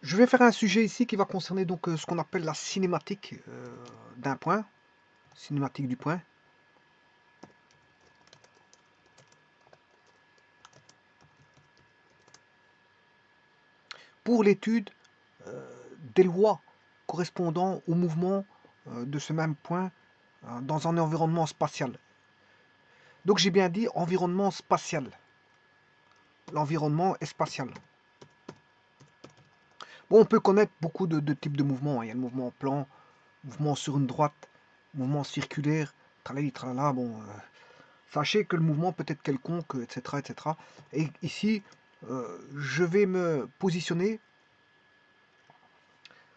Je vais faire un sujet ici qui va concerner donc ce qu'on appelle la cinématique d'un point, cinématique du point. Pour l'étude des lois correspondant au mouvement de ce même point dans un environnement spatial. Donc j'ai bien dit environnement spatial. L'environnement est spatial. Bon, on peut connaître beaucoup de types de mouvements. Il y a le mouvement plan, mouvement sur une droite, mouvement circulaire, tralali, tralala. Bon, sachez que le mouvement peut être quelconque, etc., etc. Et ici, je vais me positionner.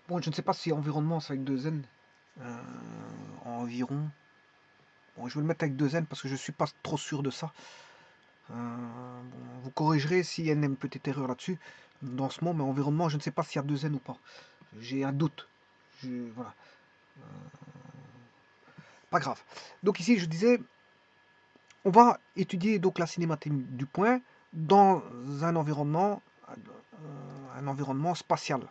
Bon, je ne sais pas si environnement c'est avec deux N. Environ. Bon, je vais le mettre avec deux N parce que je ne suis pas trop sûr de ça. Bon, vous corrigerez s'il y a une petite erreur là-dessus, dans ce mot, mais environnement, je ne sais pas s'il y a deux N ou pas. J'ai un doute. Voilà. Pas grave. Donc ici, je disais, on va étudier donc la cinématique du point dans un environnement spatial.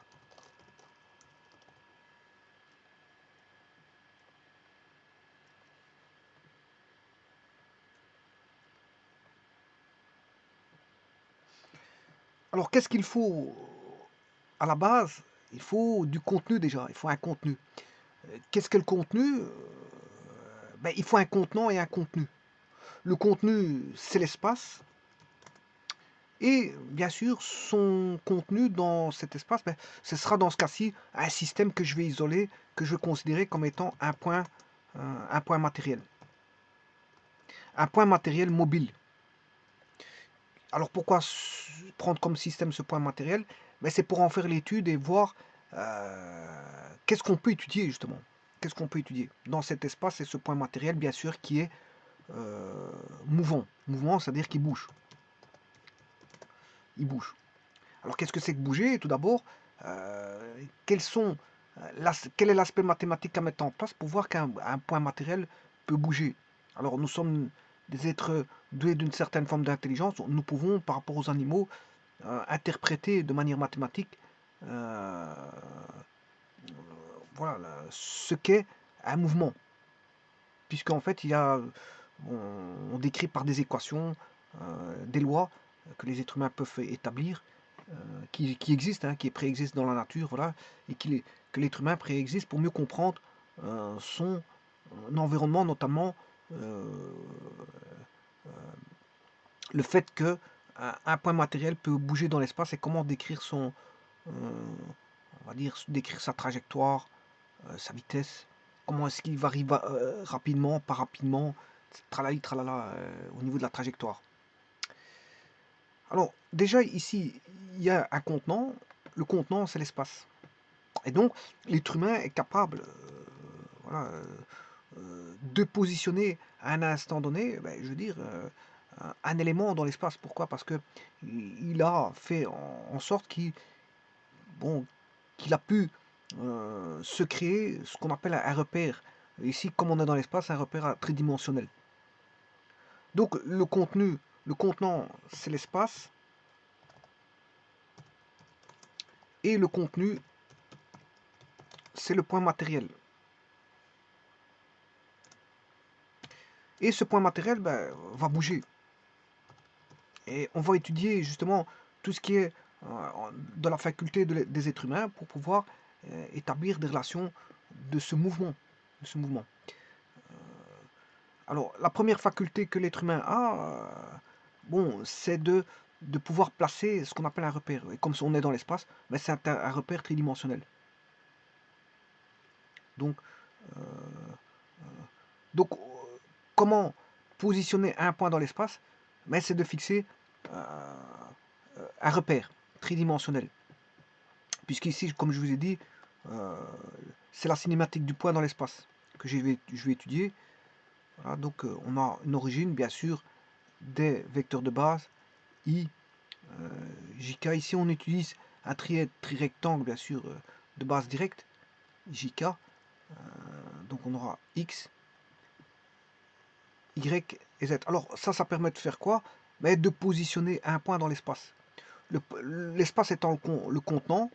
Alors, qu'est-ce qu'il faut à la base? Il faut du contenu déjà, il faut un contenu. Qu'est-ce que le contenu? Ben, il faut un contenant et un contenu. Le contenu, c'est l'espace. Et bien sûr, son contenu dans cet espace, ben, ce sera dans ce cas-ci un système que je vais isoler, que je vais considérer comme étant un point matériel. Un point matériel mobile. Alors pourquoi prendre comme système ce point matériel? Ben, c'est pour en faire l'étude et voir qu'est-ce qu'on peut étudier justement. Qu'est-ce qu'on peut étudier dans cet espace et ce point matériel, bien sûr, qui est mouvant. Mouvant, c'est-à-dire qu'il bouge. Il bouge. Alors qu'est-ce que c'est que bouger? Tout d'abord, quels sont, quel est l'aspect mathématique à mettre en place pour voir qu'un point matériel peut bouger? Alors nous sommes des êtres doués d'une certaine forme d'intelligence. Nous pouvons, par rapport aux animaux, interpréter de manière mathématique euh, voilà, ce qu'est un mouvement. Puisqu'en fait, il y a, on décrit par des équations, des lois que les êtres humains peuvent établir, qui existent, hein, qui préexistent dans la nature, voilà, et que l'être humain préexiste pour mieux comprendre son environnement, notamment euh, le fait que un point matériel peut bouger dans l'espace et comment décrire on va dire, décrire sa trajectoire, sa vitesse, comment est-ce qu'il varie rapidement, pas rapidement, tralali, tralala, au niveau de la trajectoire. Alors, déjà ici, il y a un contenant, le contenant c'est l'espace. Et donc, l'être humain est capable voilà, de positionner à un instant donné, ben, je veux dire, un élément dans l'espace. Pourquoi? Parce que il a fait en sorte qu'il bon, qu'il a pu se créer ce qu'on appelle un repère. Ici, comme on est dans l'espace, un repère tridimensionnel. Donc le contenu, le contenant, c'est l'espace, et le contenu, c'est le point matériel. Et ce point matériel ben, va bouger. Et on va étudier justement tout ce qui est dans la faculté des êtres humains pour pouvoir établir des relations de ce mouvement. De ce mouvement. Alors, la première faculté que l'être humain a, bon, c'est de pouvoir placer ce qu'on appelle un repère. Et comme on est dans l'espace, ben c'est un repère tridimensionnel. Donc, euh, donc comment positionner un point dans l'espace? Ben, c'est de fixer euh, un repère tridimensionnel. Puisqu'ici, comme je vous ai dit, euh, c'est la cinématique du point dans l'espace que je vais étudier. Voilà, donc on a une origine, bien sûr, des vecteurs de base, I, JK. Ici, on utilise un trirectangle, bien sûr, de base directe, JK. Donc on aura X, Y et Z. Alors ça permet de faire quoi? De positionner un point dans l'espace. L'espace étant le contenant,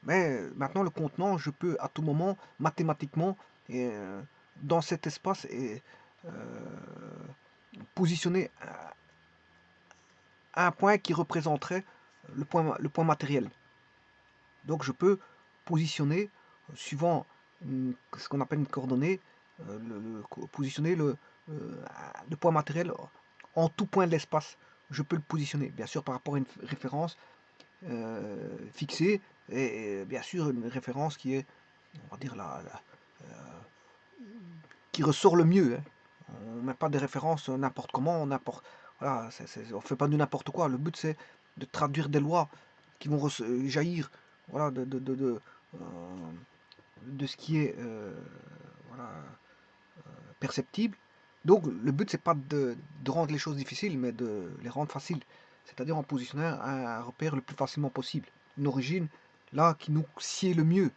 Mais maintenant, le contenant, je peux à tout moment, mathématiquement, et, dans cet espace, et, euh, positionner un point qui représenterait le point matériel. Donc je peux positionner, suivant ce qu'on appelle une coordonnée, positionner le point matériel en tout point de l'espace. Je peux le positionner, bien sûr, par rapport à une référence fixée, et bien sûr une référence qui est, on va dire, qui ressort le mieux, hein. On ne met pas des références n'importe comment, n'importe. Voilà, on ne fait pas du n'importe quoi. Le but, c'est de traduire des lois qui vont jaillir, voilà, euh, de ce qui est, voilà, perceptible. Donc, le but, c'est pas de rendre les choses difficiles, mais de les rendre faciles. C'est-à-dire en positionnant un repère le plus facilement possible. Une origine, là, qui nous sied le mieux.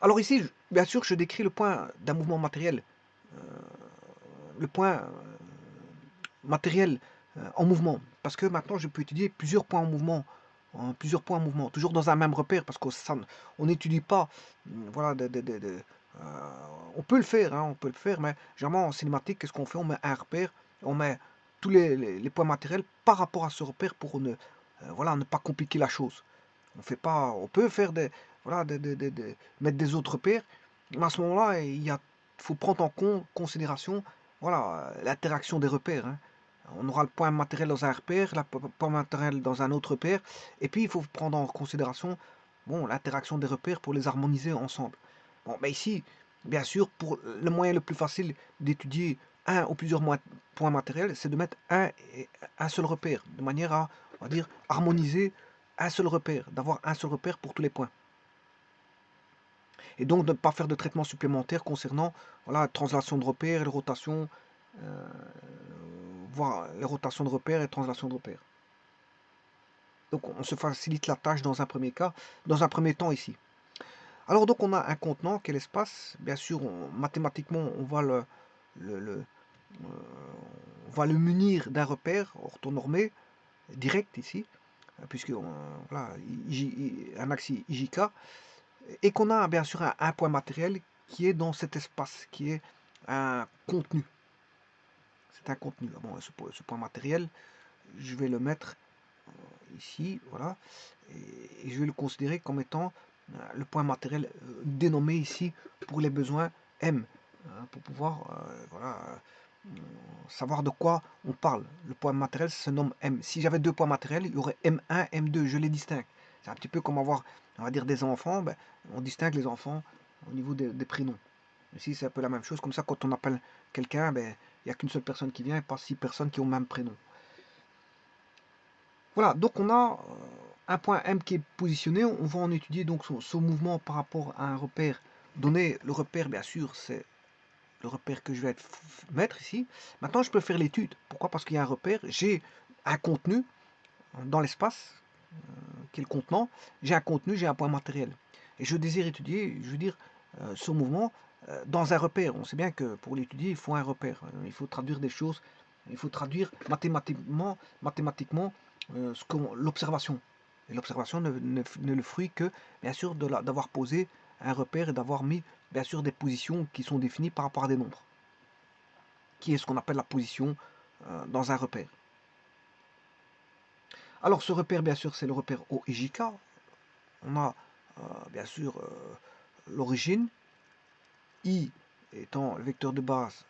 Alors ici, bien sûr, je décris le point d'un mouvement matériel. Le point matériel en mouvement. Parce que maintenant, je peux étudier plusieurs points en mouvement. Plusieurs points en mouvement, toujours dans un même repère, parce qu'on n'étudie pas, voilà, on peut le faire, hein, on peut le faire, mais généralement en cinématique, qu'est-ce qu'on fait? On met un repère, on met tous les points matériels par rapport à ce repère pour voilà, ne pas compliquer la chose. On fait pas, on peut faire voilà, mettre des autres repères, mais à ce moment-là, faut prendre en considération, voilà, l'interaction des repères, hein. On aura le point matériel dans un repère, le point matériel dans un autre repère, et puis il faut prendre en considération, bon, l'interaction des repères pour les harmoniser ensemble. Bon, mais ici, bien sûr, pour le moyen le plus facile d'étudier un ou plusieurs points matériels, c'est de mettre un seul repère, de manière à, on va dire, harmoniser un seul repère, d'avoir un seul repère pour tous les points. Et donc de ne pas faire de traitement supplémentaire concernant, voilà, la translation de repères, les rotations, euh, voire les rotations de repères et translation de repères. Donc on se facilite la tâche dans un premier cas, dans un premier temps ici. Alors donc on a un contenant qui est l'espace. Bien sûr, mathématiquement, le, on va le munir d'un repère orthonormé direct ici, puisque voilà, un axe IJK, et qu'on a bien sûr un point matériel qui est dans cet espace, qui est un contenu. C'est un contenu. Bon, ce point matériel, je vais le mettre ici, voilà, et je vais le considérer comme étant le point matériel dénommé ici pour les besoins M, pour pouvoir voilà, savoir de quoi on parle. Le point matériel se nomme M. Si j'avais deux points matériels, il y aurait M1, M2, je les distingue. C'est un petit peu comme avoir, on va dire, des enfants, ben, on distingue les enfants au niveau des prénoms. Ici, c'est un peu la même chose. Comme ça, quand on appelle quelqu'un, ben, il n'y a qu'une seule personne qui vient et pas 6 personnes qui ont le même prénom. Voilà, donc on a un point M qui est positionné. On va en étudier donc son mouvement par rapport à un repère donné. Le repère, bien sûr, c'est le repère que je vais mettre ici. Maintenant, je peux faire l'étude. Pourquoi? Parce qu'il y a un repère, j'ai un contenu dans l'espace, qui est le contenant, j'ai un contenu, j'ai un point matériel. Et je désire étudier, je veux dire, ce mouvement dans un repère. On sait bien que pour l'étudier, il faut un repère. Il faut traduire des choses, il faut traduire mathématiquement l'observation. Et l'observation ne le fruit que, bien sûr, d'avoir posé un repère et d'avoir mis, bien sûr, des positions qui sont définies par rapport à des nombres, qui est ce qu'on appelle la position dans un repère. Alors ce repère, bien sûr, c'est le repère OIJK. On a bien sûr l'origine, I étant le vecteur de base.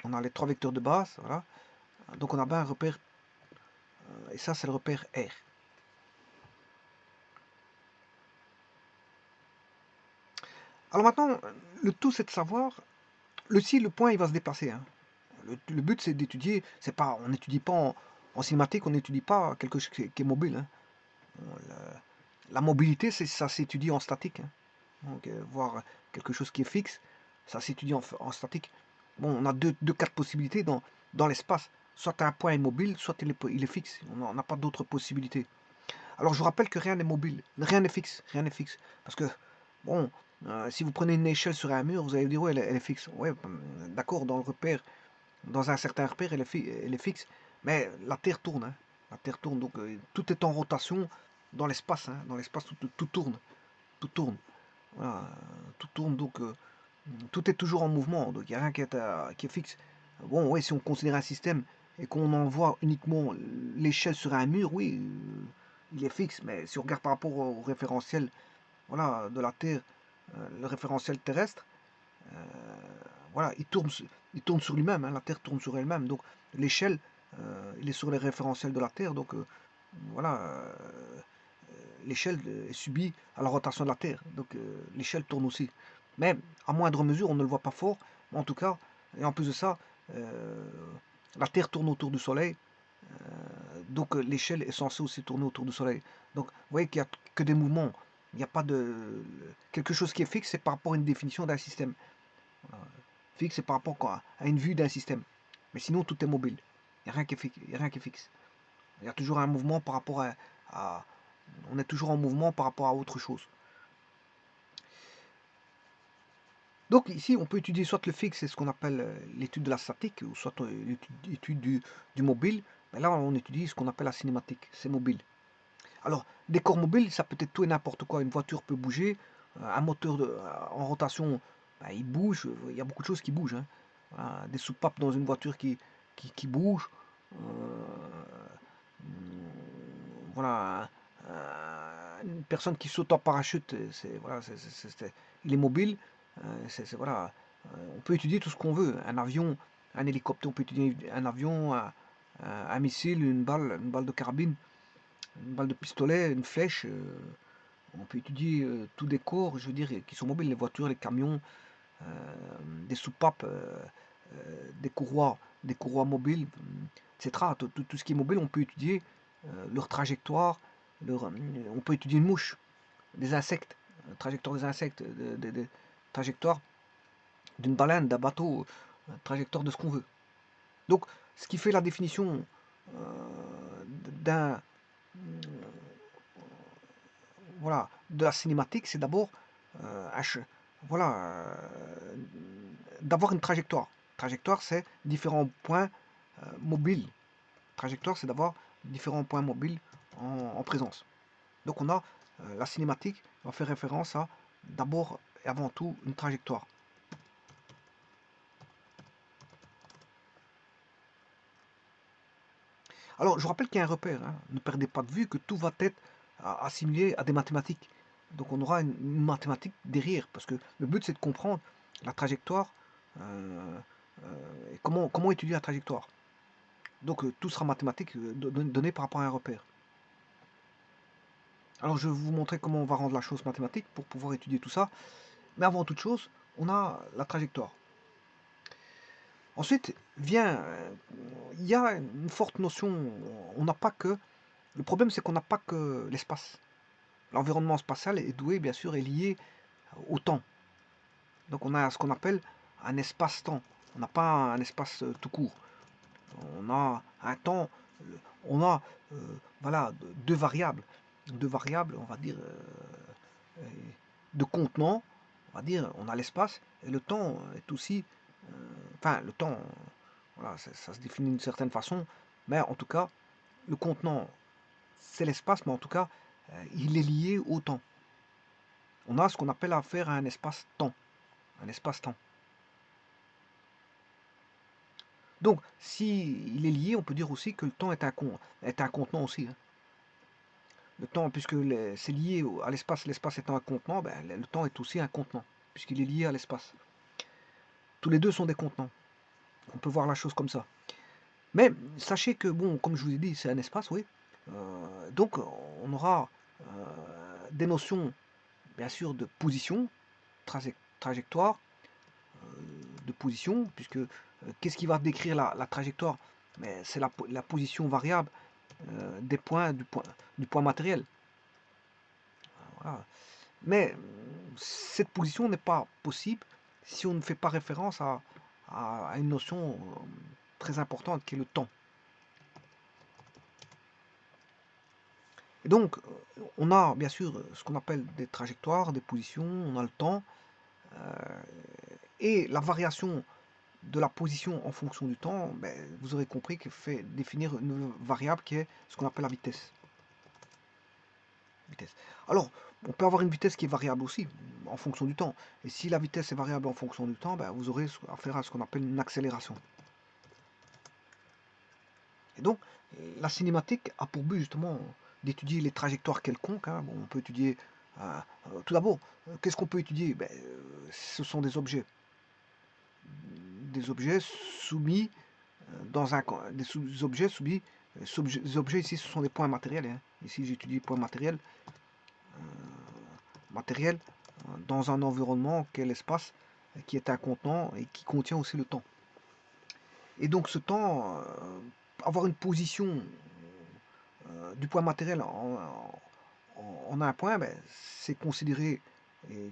On a les trois vecteurs de base, voilà. Donc on a bien un repère, et ça c'est le repère R. Alors maintenant, le tout c'est de savoir, le point il va se déplacer, hein. Le but c'est d'étudier, c'est pas, on n'étudie pas en cinématique, on n'étudie pas quelque chose qui est mobile, hein. La mobilité, ça s'étudie en statique, hein. Donc voir quelque chose qui est fixe, ça s'étudie en statique. Bon, on a deux cas de possibilités dans l'espace. Soit un point est mobile, soit il est fixe. On n'a pas d'autres possibilités. Alors je vous rappelle que rien n'est mobile, rien n'est fixe, rien n'est fixe. Parce que, bon, si vous prenez une échelle sur un mur, vous allez dire, ouais, elle est fixe. Ouais, d'accord, dans le repère, dans un certain repère, elle est fixe. Mais la Terre tourne, hein. La Terre tourne, donc tout est en rotation dans l'espace, hein. Dans l'espace, tout tourne, tout tourne. Voilà, tout tourne, donc tout est toujours en mouvement, donc il n'y a rien qui est fixe. Bon, oui, si on considère un système et qu'on en voit uniquement l'échelle sur un mur, oui, il est fixe, mais si on regarde par rapport au référentiel, voilà, de la Terre, le référentiel terrestre, euh, voilà, il tourne sur lui-même, hein, la Terre tourne sur elle-même, donc l'échelle, il est sur les référentiels de la Terre, donc voilà, l'échelle est subie à la rotation de la Terre, donc l'échelle tourne aussi. Mais à moindre mesure, on ne le voit pas fort, mais en tout cas, et en plus de ça, euh, la Terre tourne autour du Soleil, donc l'échelle est censée aussi tourner autour du Soleil. Donc vous voyez qu'il n'y a que des mouvements, il n'y a pas de... Quelque chose qui est fixe, c'est par rapport à une définition d'un système. Voilà. Fixe, c'est par rapport à une vue d'un système. Mais sinon, tout est mobile. Il n'y a rien qui est fixe. Il y a rien qui est fixe. Il y a toujours un mouvement par rapport à- on est toujours en mouvement par rapport à autre chose. Donc ici, on peut étudier soit le fixe, c'est ce qu'on appelle l'étude de la statique, ou soit l'étude du mobile. Mais là, on étudie ce qu'on appelle la cinématique, c'est mobile. Alors, des corps mobiles, ça peut être tout et n'importe quoi. Une voiture peut bouger, un moteur en rotation, ben, il bouge, il y a beaucoup de choses qui bougent, hein. Voilà, des soupapes dans une voiture qui bougent. Voilà, une personne qui saute en parachute, voilà, il est mobile. Voilà, on peut étudier tout ce qu'on veut. Un avion, un hélicoptère, on peut étudier un avion, un missile, une balle de carabine, une balle de pistolet, une flèche. On peut étudier tous des corps, je veux dire, qui sont mobiles, les voitures, les camions, euh, des soupapes, des courroies mobiles, etc. Tout ce qui est mobile, on peut étudier leur trajectoire, on peut étudier une mouche, des insectes, trajectoire des insectes, trajectoire d'une baleine, d'un bateau, trajectoire de ce qu'on veut. Donc, ce qui fait la définition d'un voilà, de la cinématique, c'est d'abord voilà, d'avoir une trajectoire. Trajectoire, c'est différents points mobiles. Trajectoire, c'est d'avoir différents points mobiles en présence. Donc on a la cinématique, on fait référence à d'abord et avant tout une trajectoire. Alors je rappelle qu'il y a un repère, hein. Ne perdez pas de vue que tout va être assimilé à des mathématiques. Donc on aura une mathématique derrière, parce que le but c'est de comprendre la trajectoire et comment étudier la trajectoire. Donc tout sera mathématique donné par rapport à un repère. Alors je vais vous montrer comment on va rendre la chose mathématique pour pouvoir étudier tout ça. Mais avant toute chose, on a la trajectoire. Ensuite vient, il y a une forte notion, on n'a pas que, le problème c'est qu'on n'a pas que l'espace. L'environnement spatial est doué, bien sûr, est lié au temps. Donc on a ce qu'on appelle un espace-temps. On n'a pas un espace tout court. On a un temps, on a voilà, deux variables, on va dire, de contenant, on va dire, on a l'espace, et le temps est aussi, enfin le temps, voilà, ça se définit d'une certaine façon, mais en tout cas, le contenant, c'est l'espace, mais en tout cas, il est lié au temps. On a ce qu'on appelle affaire à un espace-temps. Un espace-temps. Donc, s'il est lié, on peut dire aussi que le temps est un contenant aussi, hein. Le temps, puisque c'est lié à l'espace, l'espace étant un contenant, ben, le temps est aussi un contenant, puisqu'il est lié à l'espace. Tous les deux sont des contenants. On peut voir la chose comme ça. Mais sachez que, bon, comme je vous ai dit, c'est un espace, oui. Donc, on aura des notions, bien sûr, de position, trajectoire, de position, puisque qu'est-ce qui va décrire la trajectoire? Mais c'est la position variable des points du point matériel. Voilà. Mais cette position n'est pas possible si on ne fait pas référence à une notion très importante qui est le temps. Et donc, on a bien sûr ce qu'on appelle des trajectoires, des positions, on a le temps, et la variation de la position en fonction du temps, ben, vous aurez compris qu'il fait définir une variable qui est ce qu'on appelle la vitesse. Alors, on peut avoir une vitesse qui est variable aussi, en fonction du temps. Et si la vitesse est variable en fonction du temps, ben, vous aurez affaire à ce qu'on appelle une accélération. Et donc, la cinématique a pour but justement d'étudier les trajectoires quelconques. Hein. Bon, on peut étudier, tout d'abord, qu'est-ce qu'on peut étudier? Ben, ce sont des objets. Des objets soumis dans un... Des objets soumis... Les objets ici, ce sont des points matériels. Hein. Ici, j'étudie points matériels. Matériel dans un environnement qu'est l'espace, qui est un contenant et qui contient aussi le temps. Et donc ce temps, avoir une position du point matériel en un point, ben, c'est considérer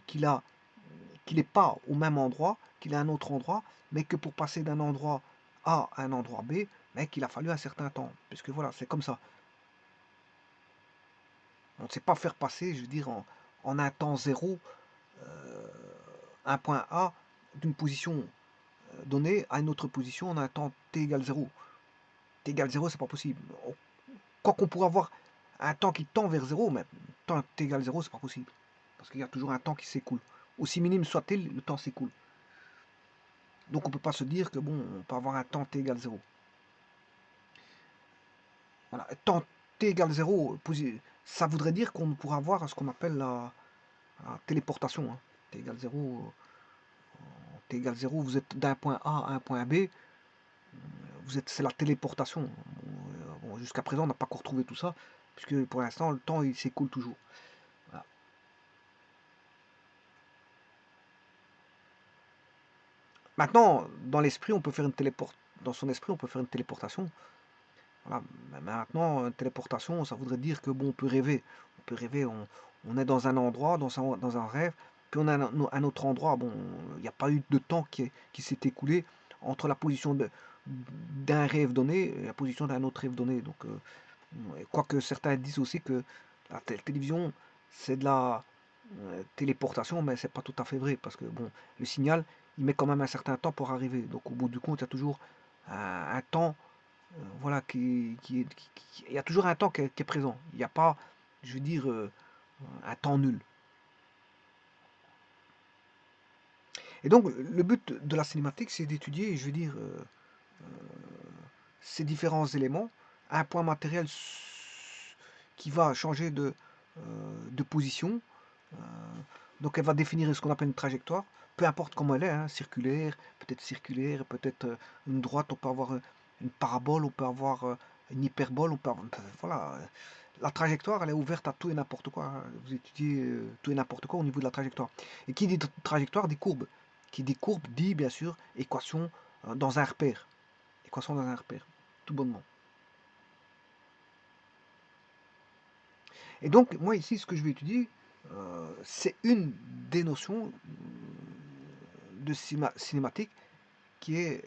qu'il n'est pas au même endroit, qu'il est à un autre endroit, mais que pour passer d'un endroit A à un endroit B, ben, qu'il a fallu un certain temps. Puisque voilà, c'est comme ça. On ne sait pas faire passer, je veux dire, en un temps zéro, un point A d'une position donnée à une autre position en un temps t égale 0. T égale 0, c'est pas possible. Quoi qu'on pourrait avoir un temps qui tend vers 0, mais temps t égale 0, c'est pas possible. Parce qu'il y a toujours un temps qui s'écoule. Aussi minime soit-il, le temps s'écoule. Donc on ne peut pas se dire que bon, on peut avoir un temps t égale 0. Voilà. Temps t égale 0, ça voudrait dire qu'on pourra avoir ce qu'on appelle la téléportation. Hein. T égale 0, t égale 0, vous êtes d'un point A à un point B, c'est la téléportation. Bon, jusqu'à présent, on n'a pas encore trouvé tout ça, puisque pour l'instant, le temps, il s'écoule toujours. Voilà. Maintenant, dans l'esprit, on peut faire une dans son esprit, on peut faire une téléportation. Voilà. Mais maintenant, une téléportation, ça voudrait dire que bon, on peut rêver. On peut rêver, on est dans un endroit, dans un rêve, puis on a un autre endroit. Bon, il n'y a pas eu de temps qui s'est écoulé entre la position d'un rêve donné et la position d'un autre rêve donné. Donc, quoique certains disent aussi que la télévision, c'est de la téléportation, mais c'est pas tout à fait vrai, parce que bon, le signal, il met quand même un certain temps pour arriver. Donc au bout du compte, il y a toujours un temps, voilà, il y a toujours un temps qui est présent. Il n'y a pas, je veux dire, un temps nul. Et donc le but de la cinématique, c'est d'étudier, je veux dire, ces différents éléments, un point matériel qui va changer de position. Donc elle va définir ce qu'on appelle une trajectoire, peu importe comment elle est, hein, circulaire, peut-être une droite, on peut avoir une parabole, on peut avoir une hyperbole, on peut avoir, voilà. La trajectoire, elle est ouverte à tout et n'importe quoi. Hein. Vous étudiez tout et n'importe quoi au niveau de la trajectoire. Et qui dit trajectoire dit courbe. Qui dit courbe dit bien sûr équation dans un repère. Équation dans un repère, tout bonnement. Et donc, moi ici, ce que je vais étudier, c'est une des notions de cinématique qui est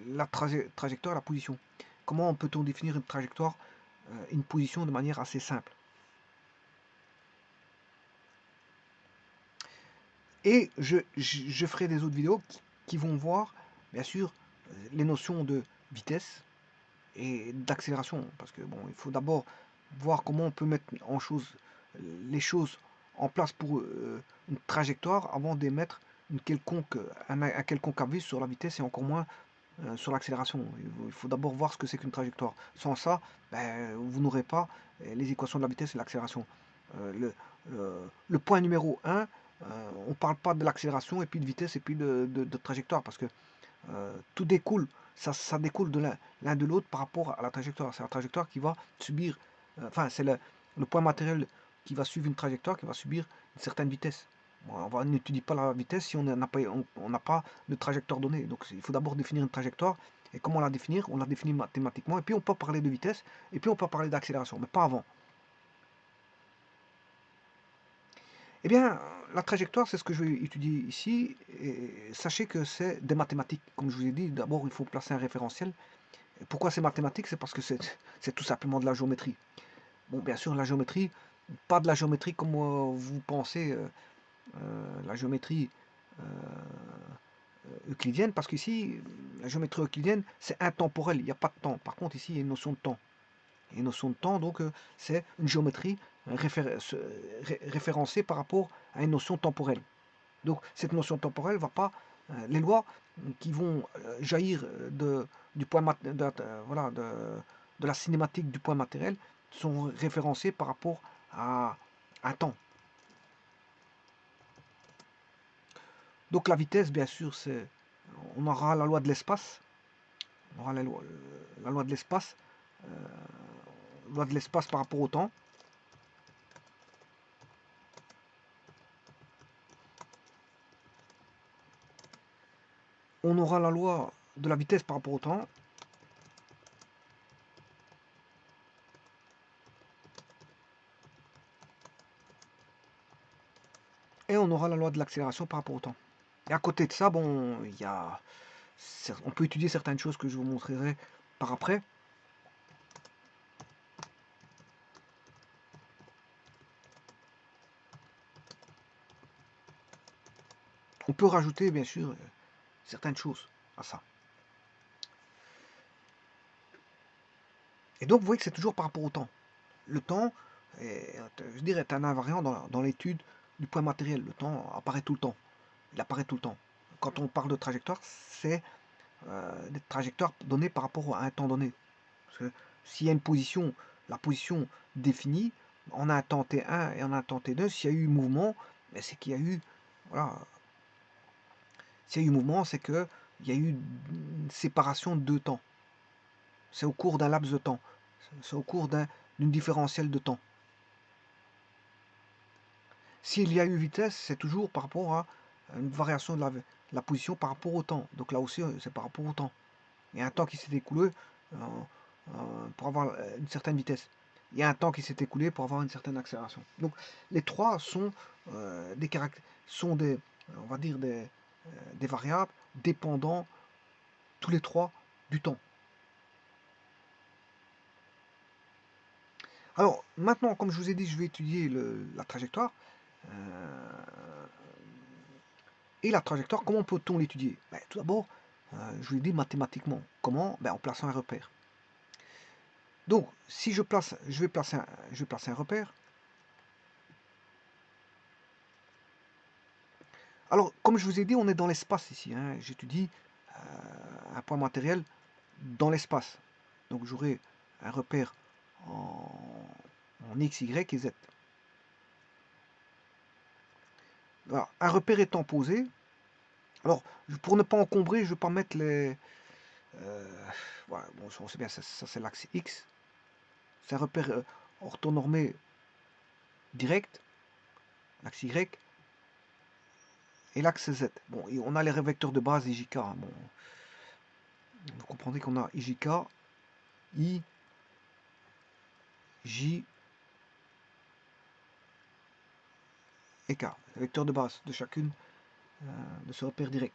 la trajectoire et la position. Comment peut-on définir une trajectoire, une position de manière assez simple? Et je ferai des autres vidéos qui vont voir, bien sûr, les notions de vitesse et d'accélération. Parce que bon, il faut d'abord voir comment on peut mettre les choses en place pour une trajectoire avant d'émettre un quelconque avis sur la vitesse et encore moins sur l'accélération. Il faut d'abord voir ce que c'est qu'une trajectoire. Sans ça, ben, vous n'aurez pas les équations de la vitesse et de l'accélération. Le point numéro 1, on ne parle pas de l'accélération et puis de vitesse et puis de trajectoire parce que tout découle, ça découle de l'un de l'autre par rapport à la trajectoire. C'est la trajectoire qui va subir, enfin c'est le point matériel qui va suivre une trajectoire qui va subir une certaine vitesse. Bon, on n'étudie pas la vitesse si on n'a pas de trajectoire donnée. Donc il faut d'abord définir une trajectoire. Et comment la définir? On la définit mathématiquement. Et puis on peut parler de vitesse. Et puis on peut parler d'accélération. Mais pas avant. Eh bien, la trajectoire, c'est ce que je vais étudier ici. Et sachez que c'est des mathématiques. Comme je vous ai dit, d'abord, il faut placer un référentiel. Et pourquoi c'est mathématique? C'est parce que c'est tout simplement de la géométrie. Bon, bien sûr, la géométrie, pas de la géométrie comme vous pensez. La géométrie euclidienne, parce qu'ici, la géométrie euclidienne, c'est intemporel, il n'y a pas de temps. Par contre, ici, il y a une notion de temps. Il y a une notion de temps, donc c'est une géométrie référencée par rapport à une notion temporelle. Donc cette notion temporelle va pas, les lois qui vont jaillir du point voilà, de la cinématique du point matériel sont référencées par rapport à un temps. Donc la vitesse, bien sûr, on aura la loi de l'espace, on aura la loi de l'espace par rapport au temps. On aura la loi de la vitesse par rapport au temps. Et on aura la loi de l'accélération par rapport au temps. Et à côté de ça, bon, on peut étudier certaines choses que je vous montrerai par après. On peut rajouter, bien sûr, certaines choses à ça. Et donc, vous voyez que c'est toujours par rapport au temps. Le temps, je dirais, est un invariant dans l'étude du point matériel. Le temps apparaît tout le temps. Il apparaît tout le temps. Quand on parle de trajectoire, c'est des trajectoires données par rapport à un temps donné. Parce que s'il y a une position, la position définie, on a un temps T1 et on a un temps T2, s'il y a eu mouvement, ben c'est qu'il y a eu, voilà, s'il y a eu mouvement, c'est qu'il y a eu une séparation de deux temps. C'est au cours d'un laps de temps. C'est au cours d'une différentielle de temps. S'il y a eu vitesse, c'est toujours par rapport à une variation de la position par rapport au temps. Donc là aussi, c'est par rapport au temps. Il y a un temps qui s'est écoulé pour avoir une certaine vitesse. Il y a un temps qui s'est écoulé pour avoir une certaine accélération. Donc les trois sont on va dire des variables dépendant tous les trois du temps. Alors maintenant, comme je vous ai dit, je vais étudier la trajectoire. Et la trajectoire, comment peut-on l'étudier? Ben, tout d'abord, je vous ai dit mathématiquement. Comment? Ben, en plaçant un repère. Donc, si je vais placer un repère. Alors, comme je vous ai dit, on est dans l'espace ici. Hein. J'étudie un point matériel dans l'espace. Donc, j'aurai un repère en X, Y et Z. Voilà. Un repère étant posé, alors, pour ne pas encombrer, je ne vais pas mettre les... voilà, bon, on sait bien, ça c'est l'axe X. C'est un repère orthonormé direct, l'axe Y, et l'axe Z. Bon, et on a les vecteurs de base IJK. Hein, bon, vous comprenez qu'on a IJK, I, J et K. Les vecteurs de base de chacune de ce repère direct.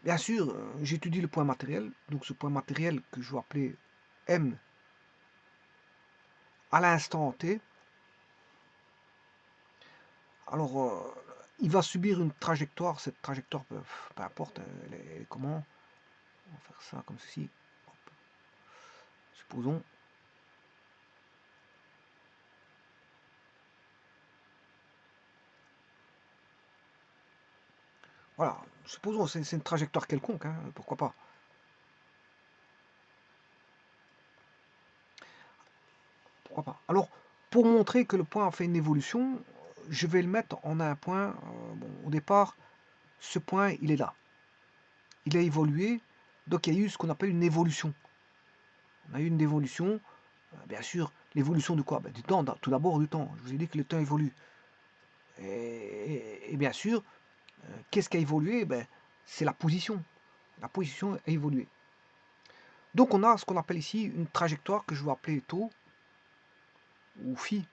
Bien sûr, j'étudie le point matériel. Donc ce point matériel que je vais appeler M à l'instant T. Alors, il va subir une trajectoire. Cette trajectoire, peu importe, elle est comment. On va faire ça comme ceci. Hop. Supposons. Voilà, supposons c'est une trajectoire quelconque, hein, pourquoi pas. Pourquoi pas. Alors, pour montrer que le point a fait une évolution, je vais le mettre en un point. Bon, au départ, ce point, il est là. Il a évolué, donc il y a eu ce qu'on appelle une évolution. On a eu une évolution, bien sûr, l'évolution de quoi? Ben, du temps, tout d'abord du temps. Je vous ai dit que le temps évolue. Et bien sûr, qu'est-ce qui a évolué? Ben, c'est la position. La position a évolué. Donc on a ce qu'on appelle ici une trajectoire que je vais appeler taux ou phi.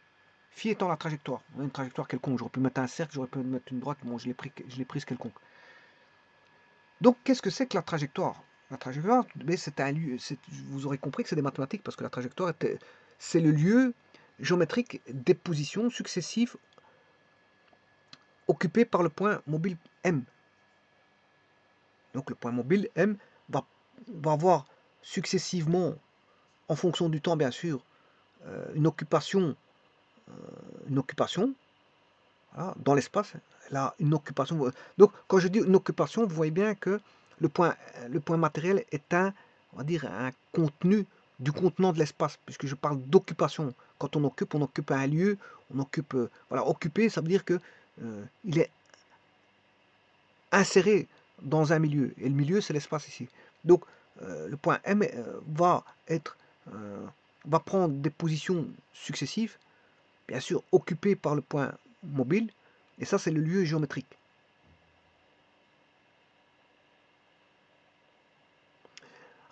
Phi étant la trajectoire. On a une trajectoire quelconque. J'aurais pu mettre un cercle, j'aurais pu mettre une droite. Bon, je l'ai prise quelconque. Donc qu'est-ce que c'est que la trajectoire? La trajectoire, c'est un lieu. Vous aurez compris que c'est des mathématiques parce que la trajectoire, c'est le lieu géométrique des positions successives occupées par le point mobile M. Donc le point mobile M va, va avoir successivement, en fonction du temps bien sûr, une occupation, une occupation voilà, dans l'espace. Elle a une occupation. Donc quand je dis une occupation, vous voyez bien que le point matériel est un, on va dire, un contenu du contenant de l'espace, puisque je parle d'occupation. Quand on occupe un lieu, on occupe, voilà, occuper, ça veut dire que il est inséré dans un milieu, et le milieu c'est l'espace ici. Donc le point M va être, va prendre des positions successives, bien sûr occupées par le point mobile, et ça c'est le lieu géométrique.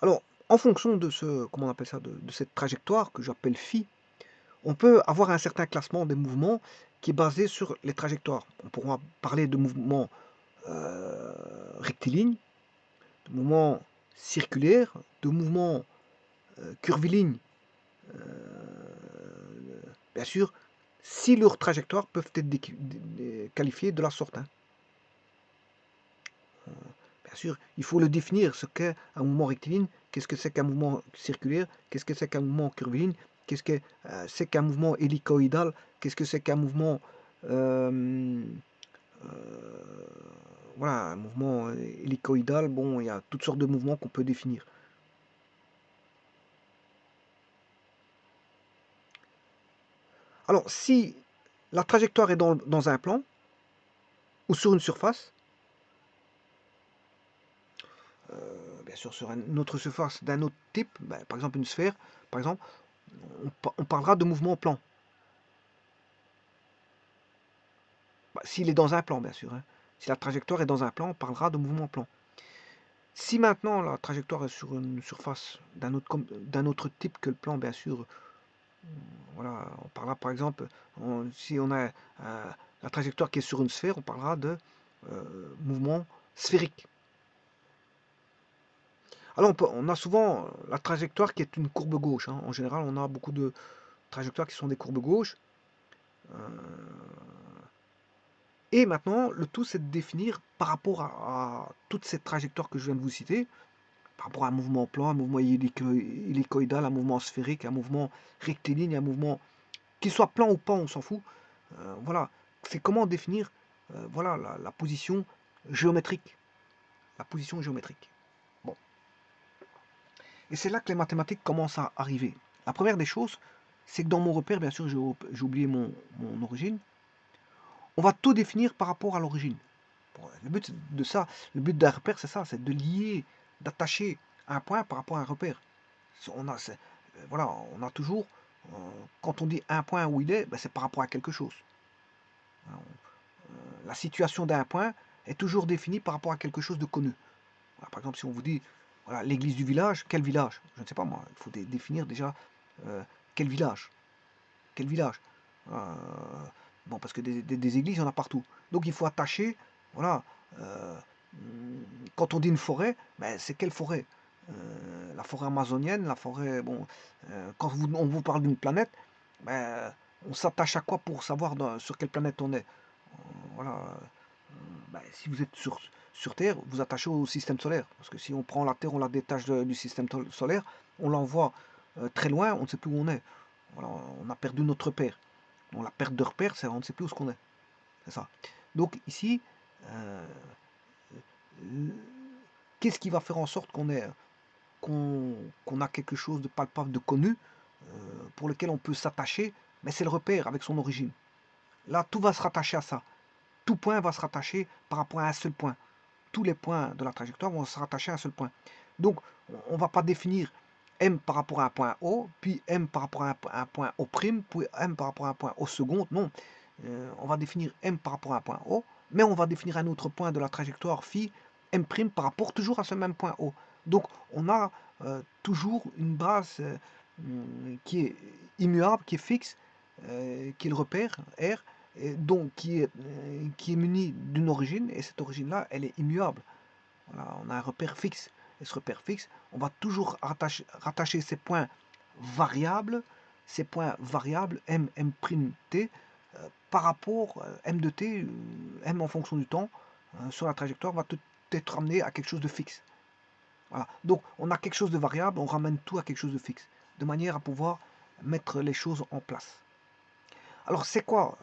Alors, en fonction de ce, comment on appelle ça, de cette trajectoire que j'appelle phi, on peut avoir un certain classement des mouvements qui est basé sur les trajectoires. On pourra parler de mouvements rectilignes, de mouvements circulaires, de mouvements curvilignes, bien sûr, si leurs trajectoires peuvent être qualifiées de la sorte. Hein. Bien sûr, il faut le définir, ce qu'est un mouvement rectiligne, qu'est-ce que c'est qu'un mouvement circulaire, qu'est-ce que c'est qu'un mouvement curviligne, qu'est-ce que c'est qu'un mouvement hélicoïdal, qu'est-ce que c'est qu'un mouvement... voilà, un mouvement hélicoïdal, bon, il y a toutes sortes de mouvements qu'on peut définir. Alors, si la trajectoire est dans un plan, ou sur une surface, bien sûr sur une autre surface d'un autre type, ben, par exemple une sphère, par exemple, on parlera de mouvement plan. Bah, s'il est dans un plan, bien sûr. Hein. Si la trajectoire est dans un plan, on parlera de mouvement plan. Si maintenant la trajectoire est sur une surface d'un autre type que le plan, bien sûr, voilà, on parlera par exemple, si on a la trajectoire qui est sur une sphère, on parlera de mouvement sphérique. Alors on a souvent la trajectoire qui est une courbe gauche. Hein. En général, on a beaucoup de trajectoires qui sont des courbes gauches. Et maintenant, le tout, c'est de définir par rapport à toutes ces trajectoires que je viens de vous citer, par rapport à un mouvement plan, un mouvement hélicoïdal, un mouvement sphérique, un mouvement rectiligne, un mouvement qu'il soit plan ou pas, on s'en fout. Voilà, c'est comment définir voilà, la position géométrique. La position géométrique. Bon. Et c'est là que les mathématiques commencent à arriver. La première des choses, c'est que dans mon repère, bien sûr, j'ai oublié mon origine, on va tout définir par rapport à l'origine. Bon, le but de ça, le but d'un repère, c'est ça, c'est de lier, d'attacher un point par rapport à un repère. On a, voilà, on a toujours, quand on dit un point où il est, ben c'est par rapport à quelque chose. La situation d'un point est toujours définie par rapport à quelque chose de connu. Voilà, par exemple, si on vous dit, voilà, l'église du village, quel village? Je ne sais pas moi, il faut définir déjà quel village. Quel village? Euh, bon, parce que des églises, il y en a partout. Donc il faut attacher, voilà, euh, quand on dit une forêt, ben, c'est quelle forêt? La forêt amazonienne, la forêt, bon, quand on vous parle d'une planète, ben, on s'attache à quoi pour savoir sur quelle planète on est? Voilà, ben, si vous êtes sur Terre, vous attachez au système solaire. Parce que si on prend la Terre, on la détache du système solaire, on l'envoie très loin, on ne sait plus où on est. Voilà, on a perdu notre repère. Donc la perte de repère, c'est on ne sait plus où on est. C'est ça. Donc ici, euh, qu'est-ce qui va faire en sorte qu'on a quelque chose de palpable, de connu, pour lequel on peut s'attacher? Mais c'est le repère avec son origine. Là, tout va se rattacher à ça. Tout point va se rattacher par rapport à un seul point. Tous les points de la trajectoire vont se rattacher à un seul point. Donc, on ne va pas définir M par rapport à un point O, puis M par rapport à un point O', puis M par rapport à un point O seconde. Non, on va définir M par rapport à un point O, mais on va définir un autre point de la trajectoire phi, M' par rapport toujours à ce même point O. Donc, on a toujours une base qui est immuable, qui est fixe, qui est le repère R, et donc qui est muni d'une origine, et cette origine-là, elle est immuable. Voilà, on a un repère fixe. Et ce repère fixe, on va toujours rattacher ces points variables, M, M', par rapport, M de t, M en fonction du temps, sur la trajectoire, va être ramené à quelque chose de fixe. Voilà. Donc, on a quelque chose de variable, on ramène tout à quelque chose de fixe, de manière à pouvoir mettre les choses en place. Alors, c'est quoi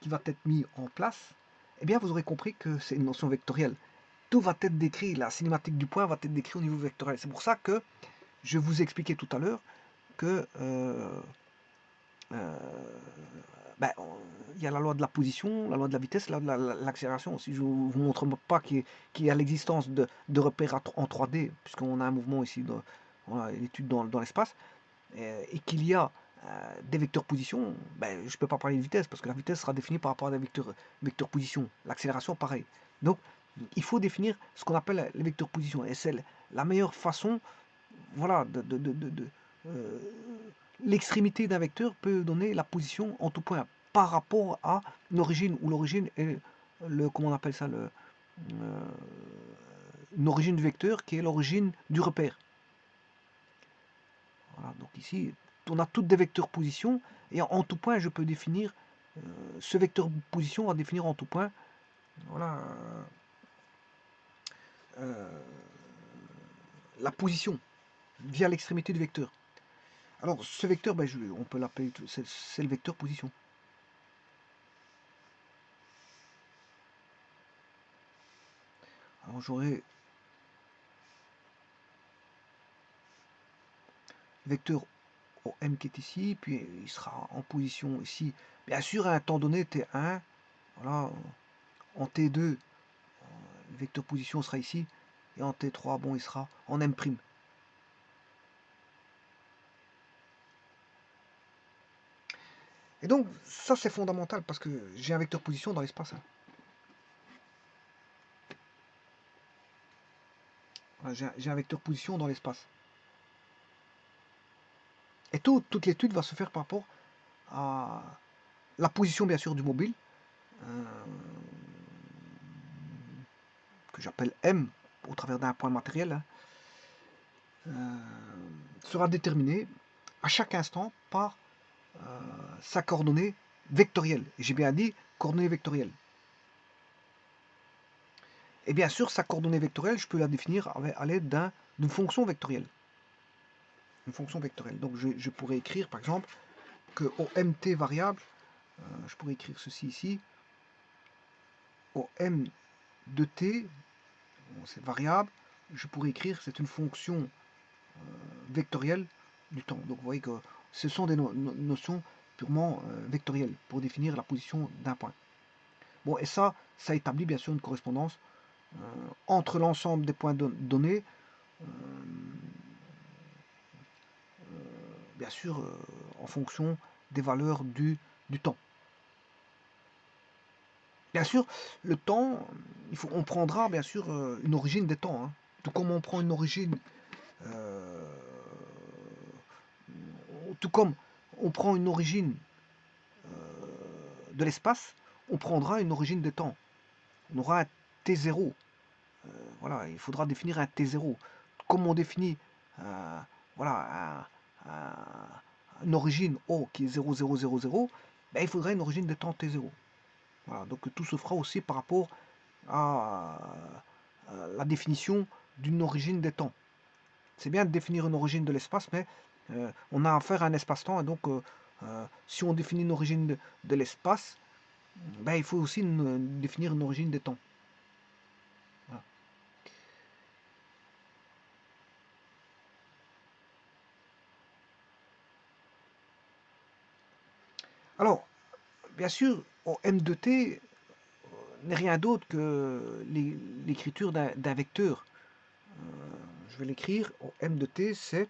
qui va être mis en place? Eh bien, vous aurez compris que c'est une notion vectorielle. Tout va être décrit, la cinématique du point va être décrit au niveau vectoriel. C'est pour ça que je vous ai expliqué tout à l'heure que il y a la loi de la position, la loi de la vitesse, la loi de l'accélération. Si je ne vous montre pas qu'il y a l'existence de repères en 3D, puisqu'on a un mouvement ici, on a l'étude dans l'espace, et qu'il y a des vecteurs position, je ne peux pas parler de vitesse, parce que la vitesse sera définie par rapport à des vecteurs position. L'accélération, pareil. Donc, il faut définir ce qu'on appelle les vecteurs position. Et c'est la meilleure façon, voilà, l'extrémité d'un vecteur peut donner la position en tout point par rapport à une origine, où l'origine est comment on appelle ça, une origine du vecteur qui est l'origine du repère. Voilà, donc ici, on a toutes des vecteurs position, et en tout point, je peux définir, ce vecteur position va définir en tout point, voilà, la position via l'extrémité du vecteur. Alors, ce vecteur, on peut l'appeler, c'est le vecteur position. Alors, j'aurai le vecteur OM qui est ici, puis il sera en position ici. Bien sûr, à un temps donné, T1, voilà, en T2, le vecteur position sera ici, et en T3, bon, il sera en M'. Et donc, ça c'est fondamental parce que j'ai un vecteur position dans l'espace. J'ai un vecteur position dans l'espace. Et toute l'étude va se faire par rapport à la position, bien sûr, du mobile, que j'appelle M, au travers d'un point matériel, sera déterminée à chaque instant par sa coordonnée vectorielle. Et j'ai bien dit coordonnée vectorielle. Et bien sûr, sa coordonnée vectorielle, je peux la définir à l'aide d'une fonction vectorielle. Une fonction vectorielle. Donc je pourrais écrire, par exemple, que OMT variable, je pourrais écrire ceci ici, OM de t, c'est variable, je pourrais écrire, c'est une fonction vectorielle du temps. Donc vous voyez que ce sont des notions purement vectorielles pour définir la position d'un point. Bon, et ça établit bien sûr une correspondance entre l'ensemble des points donnés, bien sûr en fonction des valeurs du temps. Bien sûr, le temps, on prendra bien sûr une origine des temps. Hein. Tout comme on prend une origine, tout comme on prend une origine de l'espace, on prendra une origine des temps. On aura un T0. Voilà, il faudra définir un T0. Comme on définit voilà, une origine O qui est 0, 0, 0, 0, il faudra une origine des temps T0. Voilà, donc tout se fera aussi par rapport à la définition d'une origine des temps. C'est bien de définir une origine de l'espace, mais on a affaire à un espace-temps, et donc si on définit une origine de l'espace, il faut aussi définir une origine des temps. Voilà. Alors, bien sûr, M de t n'est rien d'autre que l'écriture d'un vecteur. Je vais l'écrire, M de t, c'est,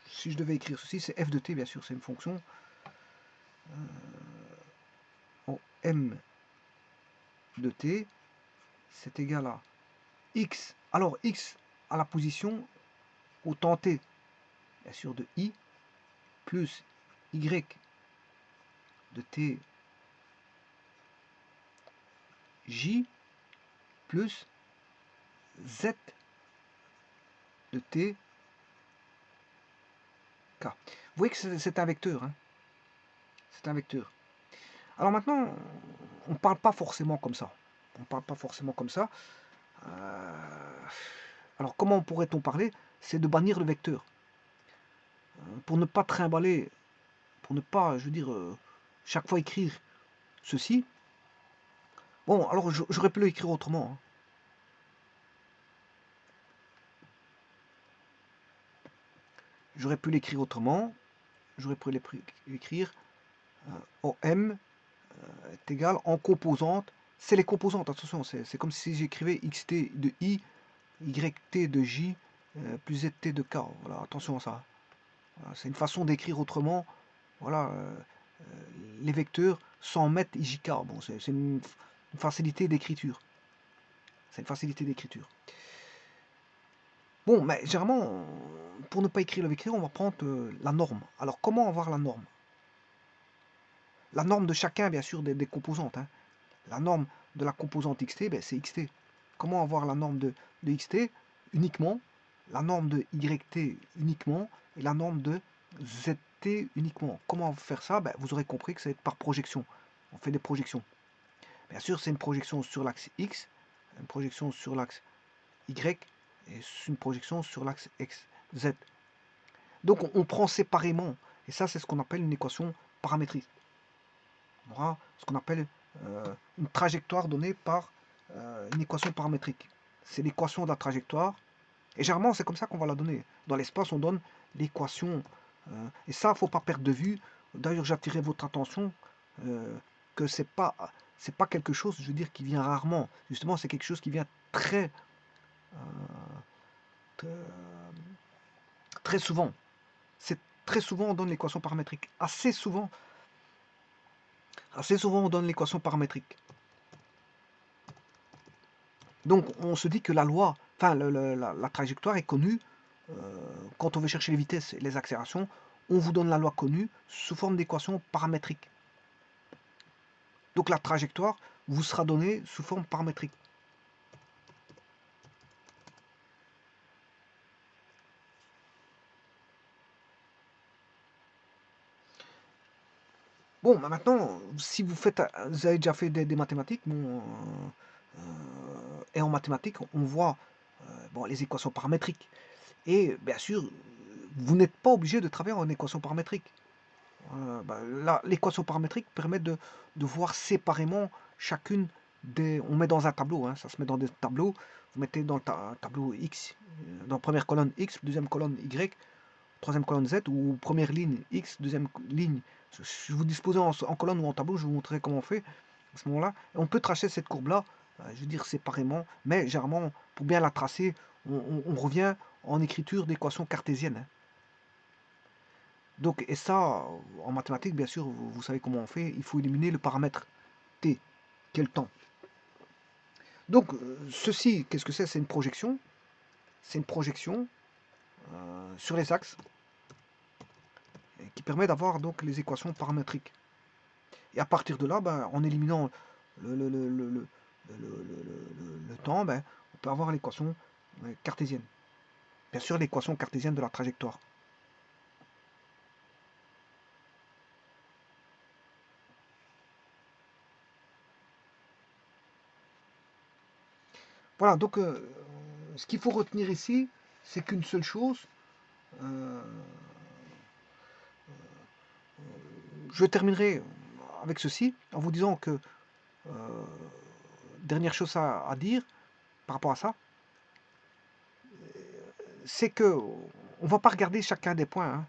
si je devais écrire ceci, c'est f de t, bien sûr, c'est une fonction. M de t, c'est égal à x. Alors, x à la position au temps t, bien sûr, de i, plus y de t j, plus z de t k. Vous voyez que c'est un vecteur. Hein. C'est un vecteur. Alors maintenant, on ne parle pas forcément comme ça. On ne parle pas forcément comme ça. Alors comment pourrait-on parler? C'est de bannir le vecteur. Pour ne pas trimballer, pour ne pas, je veux dire, chaque fois écrire ceci. Bon, alors j'aurais pu l'écrire autrement. J'aurais pu l'écrire autrement. J'aurais pu l'écrire OM est égal en composante. C'est les composantes, attention, c'est comme si j'écrivais xt de i, yt de j, plus zt de k. Voilà, attention à ça. Voilà, c'est une façon d'écrire autrement. Voilà, les vecteurs sans mettre ijk. Bon, c'est une facilité d'écriture. C'est une facilité d'écriture. Bon, mais généralement, pour ne pas écrire le vecteur, on va prendre la norme. Alors, comment avoir la norme? La norme de chacun, bien sûr, des composantes. Hein. La norme de la composante xt, ben, c'est xt. Comment avoir la norme de xt uniquement, la norme de yt uniquement, et la norme de zt uniquement. Comment faire ça? Ben, vous aurez compris que c'est par projection. On fait des projections. Bien sûr, c'est une projection sur l'axe x, une projection sur l'axe y, et une projection sur l'axe x, z. Donc on prend séparément, et ça c'est ce qu'on appelle une équation paramétrique. On aura ce qu'on appelle une trajectoire donnée par une équation paramétrique. C'est l'équation de la trajectoire, et généralement c'est comme ça qu'on va la donner. Dans l'espace on donne l'équation, et ça il ne faut pas perdre de vue. D'ailleurs j'attirerai votre attention que c'est pas quelque chose, je veux dire, qui vient rarement. Justement c'est quelque chose qui vient très très souvent. C'est très souvent on donne l'équation paramétrique. Assez souvent on donne l'équation paramétrique. Donc on se dit que la loi, enfin la trajectoire est connue. Quand on veut chercher les vitesses et les accélérations, on vous donne la loi connue sous forme d'équation paramétrique. Donc la trajectoire vous sera donnée sous forme paramétrique. Bon, bah maintenant, si vous avez déjà fait des mathématiques, bon, et en mathématiques, on voit bon, les équations paramétriques. Et bien sûr, vous n'êtes pas obligé de travailler en équation paramétrique. L'équation paramétrique permet de voir séparément chacune des... On met dans un tableau, hein, ça se met dans des tableaux. Vous mettez dans le tableau X, dans la première colonne X, deuxième colonne Y, troisième colonne Z, ou première ligne X, deuxième ligne. Je vous disposez en colonne ou en tableau, je vous montrerai comment on fait à ce moment-là. On peut tracer cette courbe-là, je veux dire séparément, mais généralement, pour bien la tracer, on revient en écriture d'équation cartésienne. Hein. Donc, et ça, en mathématiques, bien sûr, vous savez comment on fait, il faut éliminer le paramètre t, qui est le temps. Donc, ceci, qu'est-ce que c'est? C'est une projection. C'est une projection sur les axes qui permet d'avoir donc les équations paramétriques. Et à partir de là, ben, en éliminant le temps, ben, on peut avoir l'équation cartésienne. Bien sûr, l'équation cartésienne de la trajectoire. Voilà, donc ce qu'il faut retenir ici, c'est qu'une seule chose. Je terminerai avec ceci en vous disant que dernière chose à dire par rapport à ça, c'est que on va pas regarder chacun des points.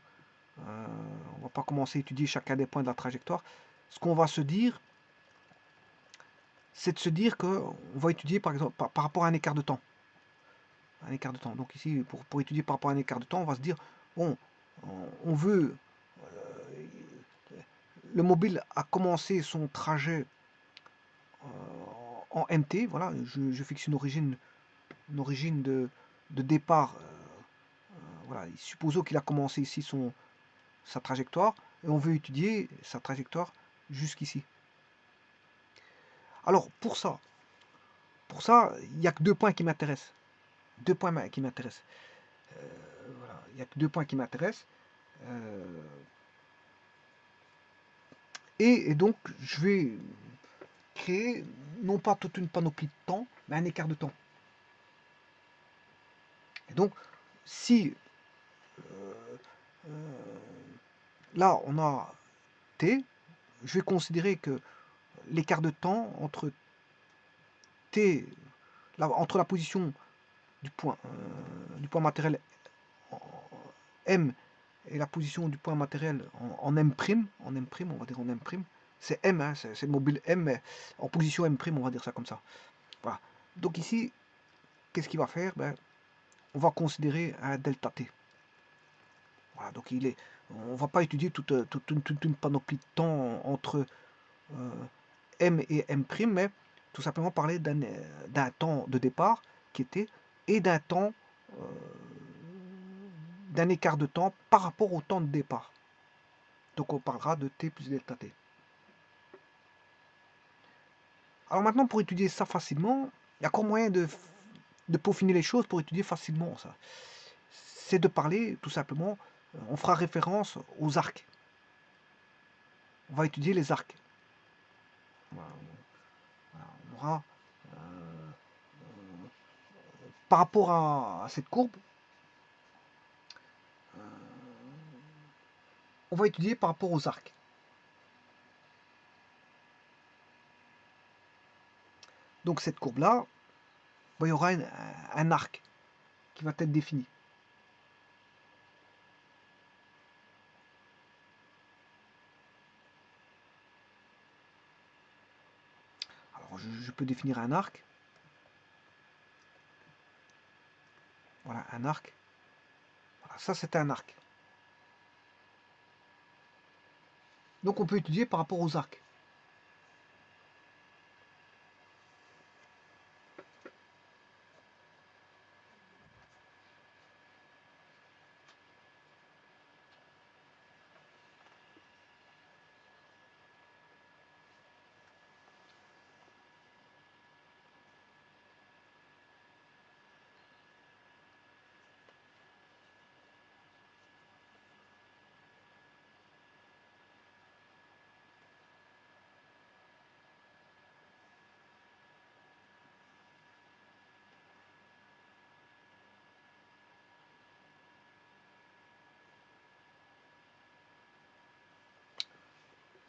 Hein. On va pas commencer à étudier chacun des points de la trajectoire. Ce qu'on va se dire, c'est de se dire qu'on va étudier par exemple par rapport à un écart de temps. Un écart de temps. Donc ici, pour étudier par rapport à un écart de temps, on va se dire, bon, on veut... le mobile a commencé son trajet en mt, voilà, je fixe une origine de départ. Voilà, supposons qu'il a commencé ici sa trajectoire, et on veut étudier sa trajectoire jusqu'ici. Alors, pour ça, il n'y a que deux points qui m'intéressent. Deux points qui m'intéressent. Voilà, il n'y a que deux points qui m'intéressent. Et donc, je vais créer non pas toute une panoplie de temps, mais un écart de temps. Et donc, si là on a t, je vais considérer que l'écart de temps entre t, entre la position du point matériel M et la position du point matériel en M', on va dire en M', c'est M, hein, c'est le mobile M, mais en position M', on va dire ça comme ça. Voilà. Donc ici, qu'est-ce qu'il va faire? Ben, on va considérer un delta T. Voilà, donc on ne va pas étudier toute une panoplie de temps entre M et M', mais tout simplement parler d'un temps de départ qui était et d'un temps d'un écart de temps par rapport au temps de départ. Donc on parlera de T plus delta T. Alors maintenant, pour étudier ça facilement, il y a encore moyen de peaufiner les choses pour étudier facilement ça. C'est de parler tout simplement, on fera référence aux arcs. On va étudier les arcs. Voilà, on aura, par rapport à cette courbe, on va étudier par rapport aux arcs. Donc cette courbe-là, il y aura un arc qui va être défini. Alors je peux définir un arc. Voilà, un arc. Voilà, ça c'est un arc. Donc on peut étudier par rapport aux arcs.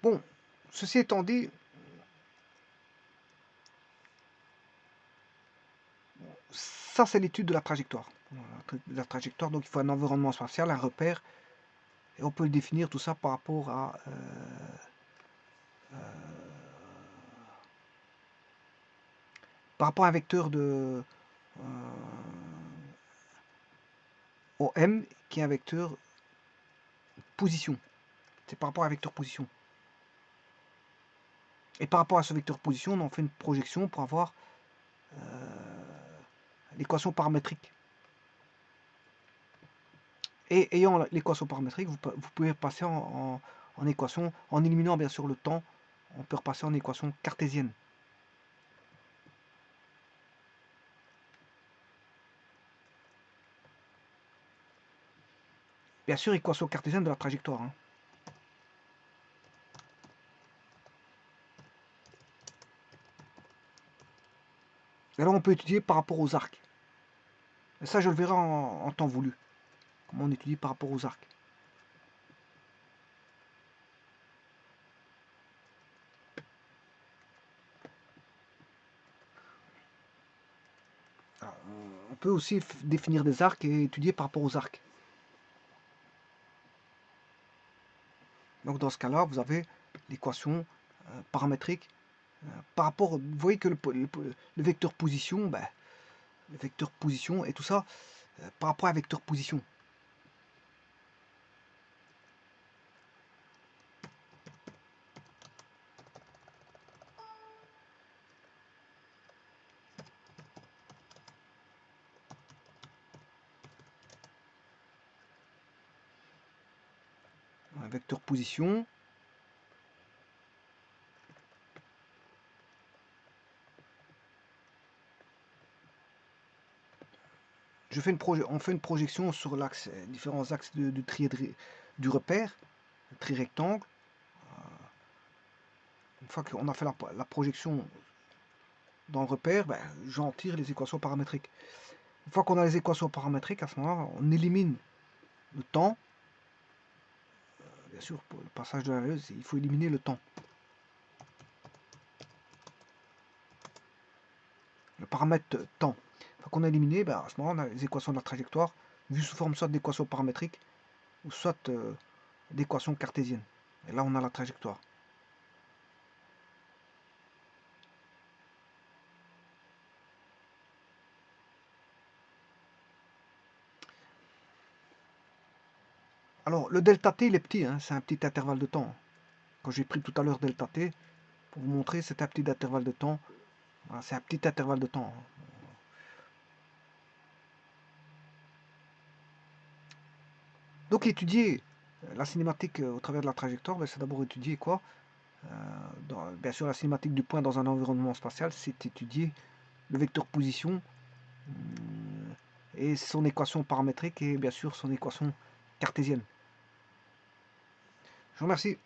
Bon, ceci étant dit, ça c'est l'étude de la trajectoire. La trajectoire, donc il faut un environnement spatial, un repère, et on peut le définir tout ça par rapport à un vecteur de OM qui est un vecteur position. C'est par rapport à un vecteur position. Et par rapport à ce vecteur position, on en fait une projection pour avoir l'équation paramétrique. Et ayant l'équation paramétrique, vous pouvez passer en équation, en éliminant bien sûr le temps, on peut repasser en équation cartésienne. Bien sûr, équation cartésienne de la trajectoire. Hein. Et alors on peut étudier par rapport aux arcs. Et ça, je le verrai en temps voulu. Comment on étudie par rapport aux arcs. Alors, on peut aussi définir des arcs et étudier par rapport aux arcs. Donc dans ce cas-là, vous avez l'équation paramétrique par rapport. Vous voyez que le vecteur position, ben, le vecteur position et tout ça, par rapport à un vecteur position. Un vecteur position. On fait une projection sur l'axe, différents axes du repère, le tri-rectangle. Une fois qu'on a fait la projection dans le repère, ben, j'en tire les équations paramétriques. Une fois qu'on a les équations paramétriques, à ce moment-là, on élimine le temps. Bien sûr, pour le passage de la valeur, il faut éliminer le temps. Le paramètre temps. Une fois qu'on a éliminé, ben, à ce moment-là, on a les équations de la trajectoire, vues sous forme soit d'équations paramétriques, ou soit d'équations cartésiennes. Et là, on a la trajectoire. Alors, le delta t, il est petit, hein, c'est un petit intervalle de temps. Quand j'ai pris tout à l'heure delta t, pour vous montrer, c'est un petit intervalle de temps. Voilà, c'est un petit intervalle de temps. Donc, étudier la cinématique au travers de la trajectoire, ben, c'est d'abord étudier quoi bien sûr, la cinématique du point dans un environnement spatial, c'est étudier le vecteur position et son équation paramétrique et bien sûr son équation cartésienne. Je vous remercie.